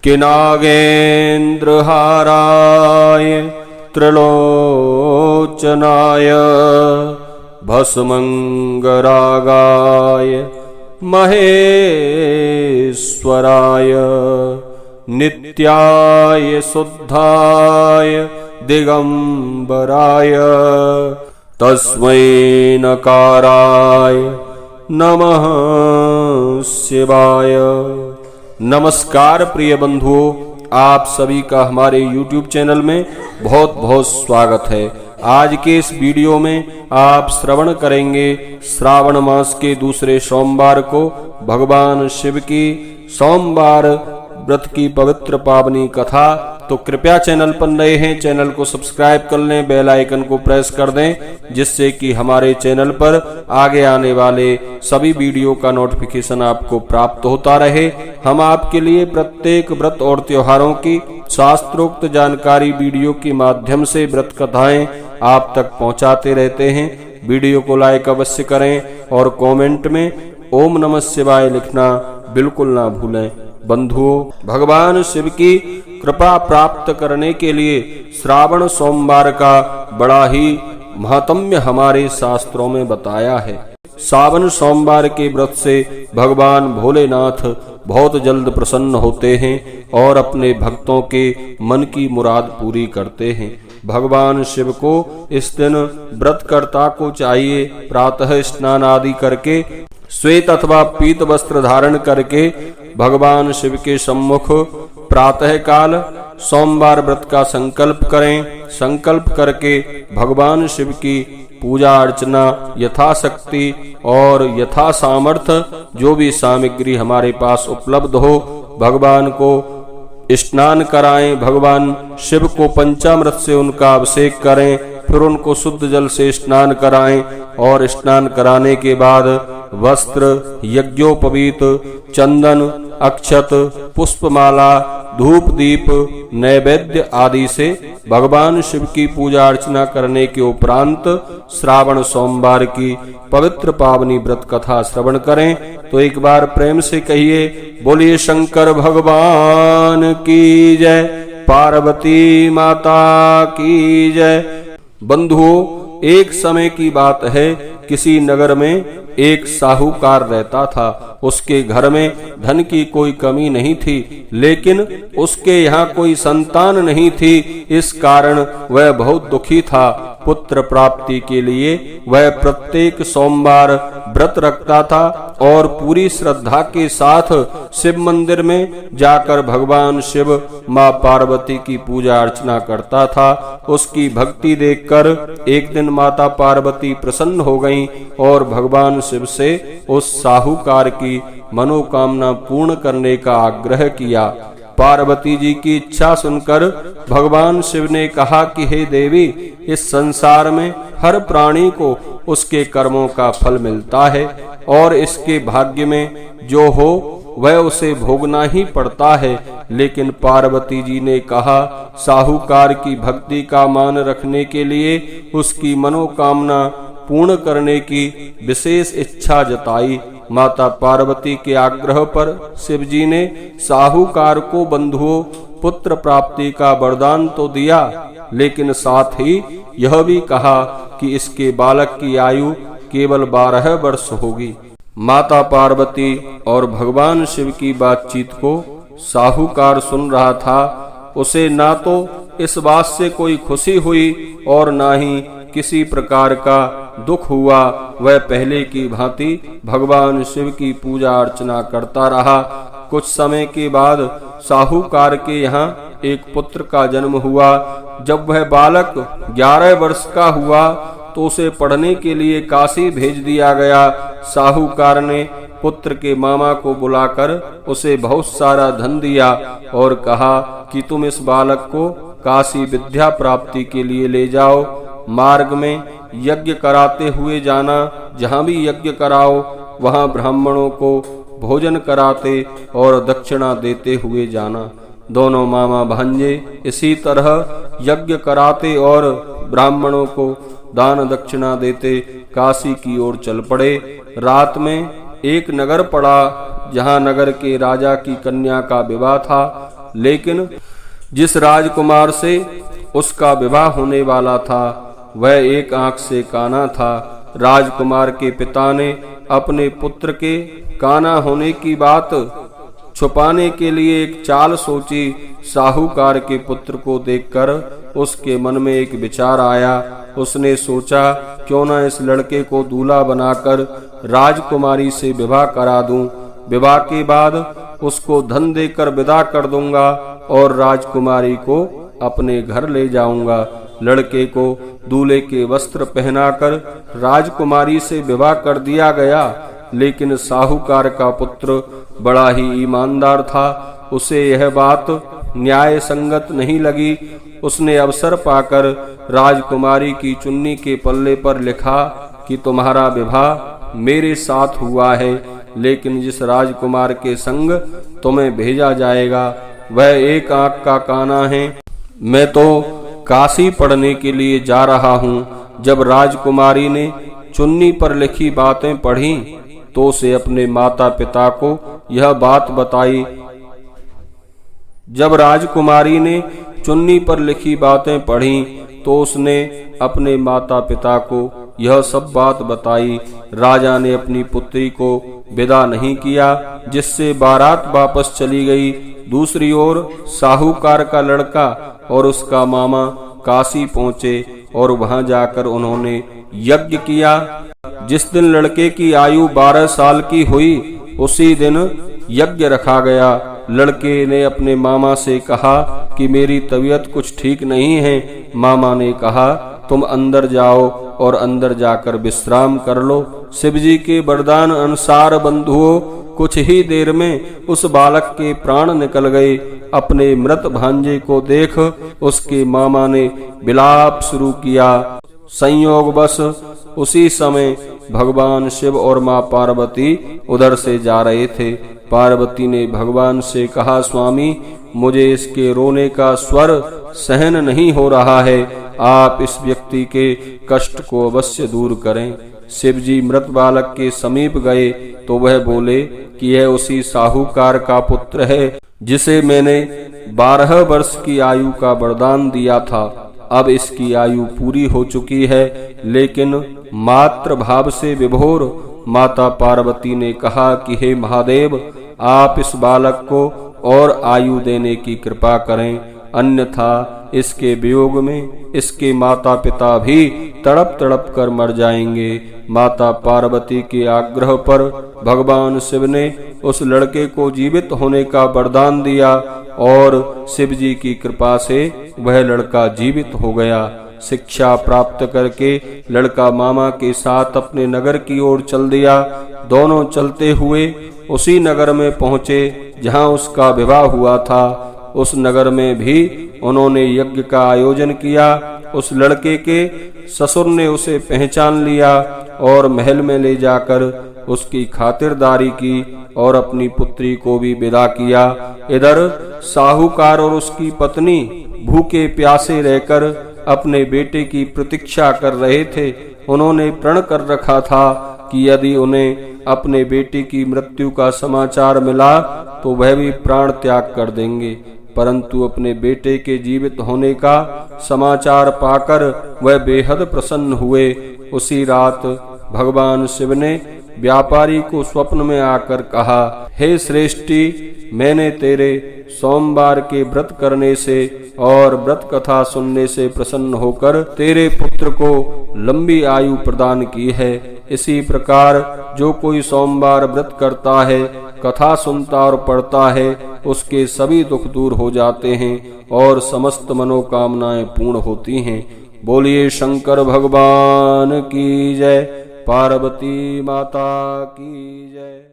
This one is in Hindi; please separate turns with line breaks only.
किनागेन्द्रहाराय त्रिलोचनाय भस्मंगरागाय महेश्वराय नित्याय शुद्धाय दिगंबराय तस्मै नकाराय नमः शिवाय। नमस्कार प्रिय बंधुओं, आप सभी का हमारे YouTube चैनल में बहुत बहुत स्वागत है। आज के इस वीडियो में आप श्रवण करेंगे श्रावण मास के दूसरे सोमवार को भगवान शिव की सोमवार व्रत की पवित्र पावनी कथा। तो कृपया चैनल पर नए हैं, चैनल को सब्सक्राइब कर लें, बेल आइकन को प्रेस कर दें, जिससे कि हमारे चैनल पर आगे आने वाले सभी वीडियो का नोटिफिकेशन आपको प्राप्त होता रहे। हम आपके लिए प्रत्येक व्रत और त्योहारों की शास्त्रोक्त जानकारी वीडियो के माध्यम से व्रत कथाएं आप तक पहुंचाते रहते हैं। वीडियो को लाइक अवश्य करें और कमेंट में ओम नमः शिवाय लिखना बिल्कुल ना भूलें। बंधुओं, भगवान शिव की कृपा प्राप्त करने के लिए श्रावण सोमवार का बड़ा ही महात्म्य हमारे शास्त्रों में बताया है। श्रावण सोमवार के व्रत से भगवान भोलेनाथ बहुत जल्द प्रसन्न होते हैं और अपने भक्तों के मन की मुराद पूरी करते हैं। भगवान शिव को इस दिन व्रतकर्ता को चाहिए प्रातः स्नान आदि करके श्वेत अथवा पीत वस्त्र धारण करके भगवान शिव के सम्मुख प्रातः काल सोमवार व्रत का संकल्प करें। संकल्प करके भगवान शिव की पूजा अर्चना यथाशक्ति और यथा सामर्थ्य जो भी सामग्री हमारे पास उपलब्ध हो भगवान को स्नान कराएं। भगवान शिव को पंचामृत से उनका अभिषेक करें, फिर उनको शुद्ध जल से स्नान कराएं और स्नान कराने के बाद वस्त्र, यज्ञोपवीत, चंदन, अक्षत, पुष्पमाला, धूप दीप, नैवेद्य आदि से भगवान शिव की पूजा अर्चना करने के उपरांत श्रावण सोमवार की पवित्र पावनी व्रत कथा श्रवण करें। तो एक बार प्रेम से कहिए, बोलिए शंकर भगवान की जय, पार्वती माता की जय। बंधुओं, एक समय की बात है, किसी नगर में एक साहूकार रहता था। उसके घर में धन की कोई कमी नहीं थी, लेकिन उसके यहाँ कोई संतान नहीं थी। इस कारण वह बहुत दुखी था। पुत्र प्राप्ति के लिए वह प्रत्येक सोमवार व्रत रखता था और पूरी श्रद्धा के साथ शिव मंदिर में जाकर भगवान शिव, माँ पार्वती की पूजा अर्चना करता था। उसकी भक्ति देखकर एक दिन माता पार्वती प्रसन्न हो गईं और भगवान शिव से उस साहूकार की मनोकामना पूर्ण करने का आग्रह किया। पार्वती जी की इच्छा सुनकर भगवान शिव ने कहा कि हे देवी, इस संसार में हर प्राणी को उसके कर्मों का फल मिलता है और इसके भाग्य में जो हो वह उसे भोगना ही पड़ता है। लेकिन पार्वती जी ने कहा, साहूकार की भक्ति का मान रखने के लिए उसकी मनोकामना पूर्ण करने की विशेष इच्छा जताई। माता पार्वती के आग्रह पर शिव जी ने साहूकार को बंधुओं पुत्र प्राप्ति का वरदान तो दिया, लेकिन साथ ही यह भी कहा कि इसके बालक की आयु केवल 12 वर्ष होगी। माता पार्वती और भगवान शिव की बातचीत को साहूकार सुन रहा था। उसे ना तो इस बात से कोई खुशी हुई और ना ही किसी प्रकार का दुख हुआ। वह पहले की भांति भगवान शिव की पूजा अर्चना करता रहा। कुछ समय के बाद साहूकार के यहाँ एक पुत्र का जन्म हुआ। जब वह बालक 11 वर्ष का हुआ तो उसे पढ़ने के लिए काशी भेज दिया गया। साहूकार ने पुत्र के मामा को बुलाकर उसे बहुत सारा धन दिया और कहा कि तुम इस बालक को काशी विद्या प्राप्ति के लिए ले जाओ। मार्ग में यज्ञ कराते हुए जाना, जहाँ भी यज्ञ कराओ वहाँ ब्राह्मणों को भोजन कराते और दक्षिणा देते हुए जाना। दोनों मामा भांजे इसी तरह यज्ञ कराते और ब्राह्मणों को दान दक्षिणा देते काशी की ओर चल पड़े। रात में एक नगर पड़ा जहाँ नगर के राजा की कन्या का विवाह था। लेकिन जिस राजकुमार से उसका विवाह होने वाला था वह एक आंख से काना था। राजकुमार के पिता ने अपने पुत्र के काना होने की बात छुपाने के लिए एक चाल सोची। साहूकार के पुत्र को देखकर उसके मन में एक विचार आया। उसने सोचा, क्यों न इस लड़के को दूल्हा बनाकर राजकुमारी से विवाह करा दूं। विवाह के बाद उसको धन देकर विदा कर दूंगा और राजकुमारी को अपने घर ले जाऊंगा। लड़के को दूल्हे के वस्त्र पहनाकर राजकुमारी से विवाह कर दिया गया, लेकिन साहूकार का पुत्र बड़ा ही ईमानदार था। उसे यह बात न्याय संगत नहीं लगी। उसने अवसर पाकर राजकुमारी की चुन्नी के पल्ले पर लिखा कि तुम्हारा विवाह मेरे साथ हुआ है, लेकिन जिस राजकुमार के संग तुम्हें भेजा जाएगा वह एक आंख का काना है। मैं तो काशी पढ़ने के लिए जा रहा हूँ। जब राजकुमारी ने चुन्नी पर लिखी बातें पढ़ी तो उसे अपने माता पिता को यह बात बताई। जब राजकुमारी ने चुन्नी पर लिखी बातें पढ़ी तो उसने अपने माता पिता को यह सब बात बताई। राजा ने अपनी पुत्री को विदा नहीं किया, जिससे बारात वापस चली गई। दूसरी ओर साहूकार का लड़का और उसका मामा काशी पहुंचे और वहां जाकर उन्होंने यज्ञ किया। जिस दिन लड़के की आयु 12 साल की हुई उसी दिन यज्ञ रखा गया। लड़के ने अपने मामा से कहा कि मेरी तबीयत कुछ ठीक नहीं है। मामा ने कहा, तुम अंदर जाओ और अंदर जाकर विश्राम कर लो। शिवजी के वरदान अनुसार बंधुओं, कुछ ही देर में उस बालक के प्राण निकल गए। अपने मृत भांजे को देख उसके मामा ने विलाप शुरू किया। संयोगवश उसी समय भगवान शिव और मां पार्वती उधर से जा रहे थे। पार्वती ने भगवान से कहा, स्वामी, मुझे इसके रोने का स्वर सहन नहीं हो रहा है। आप इस व्यक्ति के कष्ट को अवश्य दूर करें। शिवजी मृत बालक के समीप गए तो वह बोले कि यह उसी साहूकार का पुत्र है जिसे मैंने 12 वर्ष की आयु का वरदान दिया था। अब इसकी आयु पूरी हो चुकी है, लेकिन मात्र भाव से विभोर माता पार्वती ने कहा कि हे महादेव, आप इस बालक को और आयु देने की कृपा करें, अन्यथा इसके वियोग में इसके माता पिता भी तड़प तड़प कर मर जाएंगे। माता पार्वती के आग्रह पर भगवान शिव ने उस लड़के को जीवित होने का वरदान दिया और शिव जी की कृपा से वह लड़का जीवित हो गया। शिक्षा प्राप्त करके लड़का मामा के साथ अपने नगर की ओर चल दिया। दोनों चलते हुए उसी नगर में पहुंचे जहां उसका विवाह हुआ था। उस नगर में भी उन्होंने यज्ञ का आयोजन किया। उस लड़के के ससुर ने उसे पहचान लिया और महल में ले जाकर उसकी खातिरदारी की और अपनी पुत्री को भी विदा किया। इधर साहूकार और उसकी पत्नी भूखे प्यासे रहकर अपने बेटे की प्रतीक्षा कर रहे थे। उन्होंने प्रण कर रखा था कि यदि उन्हें अपने बेटे की मृत्यु का समाचार मिला तो वह भी प्राण त्याग कर देंगे, परंतु अपने बेटे के जीवित होने का समाचार पाकर वह बेहद प्रसन्न हुए। उसी रात भगवान शिव ने व्यापारी को स्वप्न में आकर कहा, हे श्रेष्ठी, मैंने तेरे सोमवार के व्रत करने से और व्रत कथा सुनने से प्रसन्न होकर तेरे पुत्र को लंबी आयु प्रदान की है। इसी प्रकार जो कोई सोमवार व्रत करता है, कथा सुनता और पढ़ता है, उसके सभी दुख दूर हो जाते हैं और समस्त मनोकामनाएं पूर्ण होती हैं। बोलिए शंकर भगवान की जय, पार्वती माता की जय।